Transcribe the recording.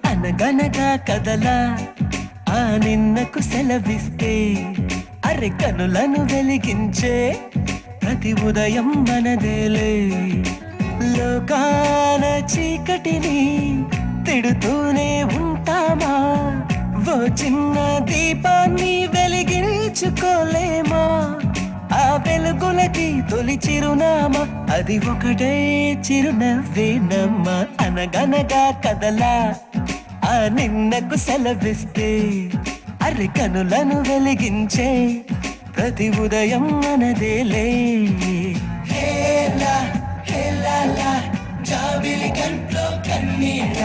అనగనగా కదలా ఆ నిన్నకు సెలవిస్తే అరె కనులను వెలిగించే ప్రతి ఉదయం మనదేలే లోకాన చీకటిని తిడుతూనే ఉంటామా ఓ చిన్న దీపాన్ని వెలిగించుకోలేమా ఆ వెలుగులకి తొలి చిరునామా అది ఒకటే చిరునవ్వేనమ్మా అనగనగా కదలా ఆ నిన్నకు సెలవిస్తే అరె కనులను వెలిగించే ప్రతి ఉదయం మనదేలే హేలా హేలా జాబిలి కంట్లో కన్నీళ్ళ